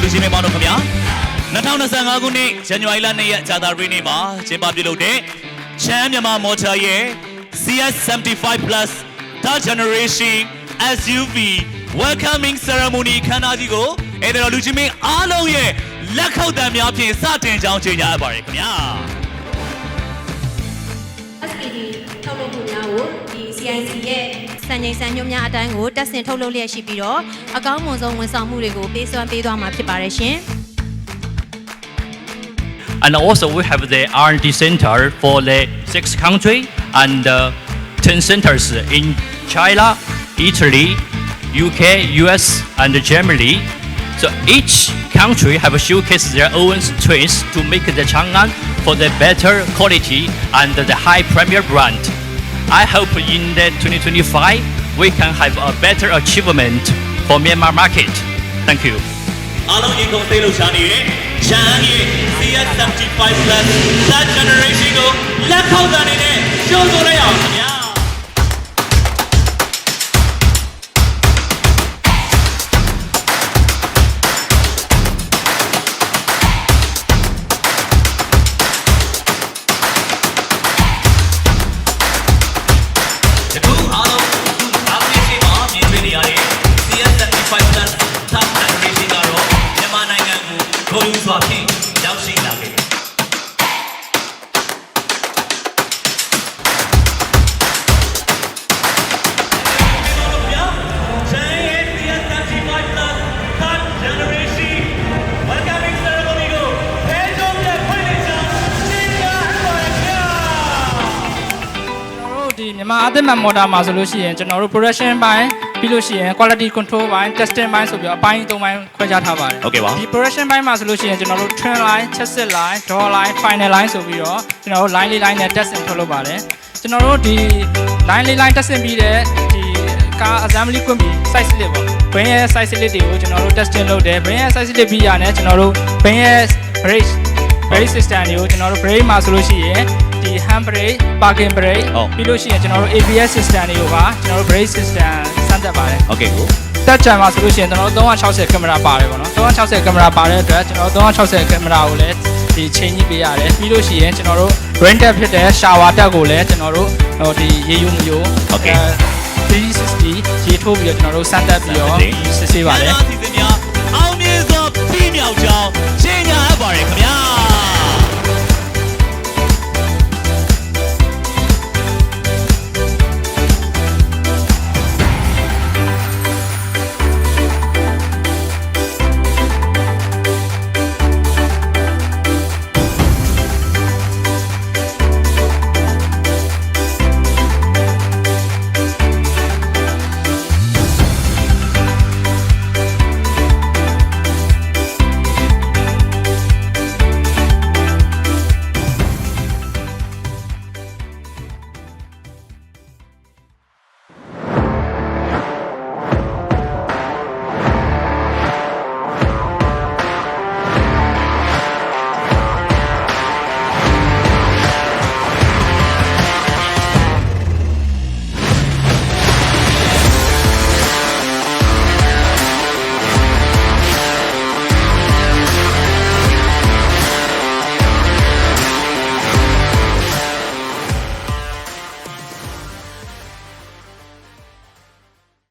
လူချင်းတွေပေါင်းတို့ခင်ဗျာ2025ခုနှစ်ဇန်နဝါရီလ2ရက်ကြာသပတေးနေ့မှာကျင်းပပြုလုပ်တဲ့ချမ်းမြန်မာမော်တာရဲ့ CS75 Plus Third Generation SUV Welcoming Ceremony ခမ်းနားကြီးကိုအဲ့ဒါလူချင်းမင်းအားလုံးရဲ့လက်ခုပ်တံများဖြင့်စတင်ကြောင်းကြေညာရပါတယ်ခင်ဗျာ SKD ထုတ်လုပ်မှုများကိုဒီ CIC ရဲ့စံချိန်စံညွှန်းများအတိုင်းကိုတက်ဆင်ထုတ်လုပ်လျက်ရှိပြီးတော့အကောင်းမွန်ဆုံးဝန်ဆောင်မှုတွေကိုပေးစွမ်းပေးသွားမှာဖြစ်ပါတယ်ရှင် And also we have the R&D center for the 6 countries and 10 centers in China, Italy, UK, US and Germany. So each country have showcased their own strengths to make the Chang'an for the better quality and the high premier brand. I hope in the 2025 we can have a better achievement for Myanmar market. Thank you. အားလုံးရေကုန်သိလို့ရှာနေတဲ့ချမ်းရဲ့ CS75 Plus Third Generation ကိုလက်ခုပ်တံနေနဲ့ကြိုးဆိုလိုက်အောင်ခင်ဗျာကိုယူစွာဖြင့်ရောက်ရှိလာခဲ့မြန်မာအသစ်မှန်မော်တာမှာဆိုလို့ရှိရင်ကျွန်တော်တို့ production ပိုင်းပြီးလို့ရှိရင် quality control ပိုင်း testing ပိုင်းဆိုပြီးအပိုင်း၃ပိုင်းခွဲခြားထားပါတယ် ဟုတ်ကဲ့ပါ ဒီ production ပိုင်းမှာဆိုလို့ရှိရင်ကျွန်တော်တို့ trim line ချက်စစ် line draw line final line ဆိုပြီးတော့ကျွန်တော်တို့ line လေး line နဲ့ testing ထုတ်လုပ်ပါတယ်ကျွန်တော်တို့ဒီ line လေး line testing ပြီးတဲ့ဒီကား assembly ကွင်းပြီး size split ပေါ့ brain ရဲ့ size split တွေကိုကျွန်တော်တို့ testing လုပ်တယ် brain ရဲ့ size split ပြီးရတယ်ကျွန်တော်တို့ brain ရဲ့ brake system တွေကိုကျွန်တော်တို့ brake မှာဆိုလို့ရှိရင်ဒီ hand brake parking brake ပြီးလို့ရှိရင်ကျွန်တော်တို့ ABS system တွေကိုပါကျွန်တော်တို့ brake system စမ်းသပ်ပါတယ် โอเคကို တက်ချန်မှာဆိုလို့ရှိရင်ကျွန်တော်တို့360ကင်မရာပါတယ်ပေါ့နော်360ကင်မရာပါတဲ့အတွက်ကျွန်တော်တို့360ကင်မရာကိုလည်းဒီချိန်ကြီးပေးရတယ်ပြီးလို့ရှိရင်ကျွန်တော်တို့ brain tap ဖြစ်တဲ့ shower တက်ကိုလည်းကျွန်တော်တို့ဟိုဒီရေယုံမျိုး โอเค360ရေထိုးပြီးတော့ကျွန်တော်တို့စမ်းသပ်ပြီးတော့စစ်ဆေးပါတယ် အားစီစဉ်များအောင်မြင်စွာပြီးမြောက်ကြောင်းကြေညာရပါတယ်ခင်ဗျာ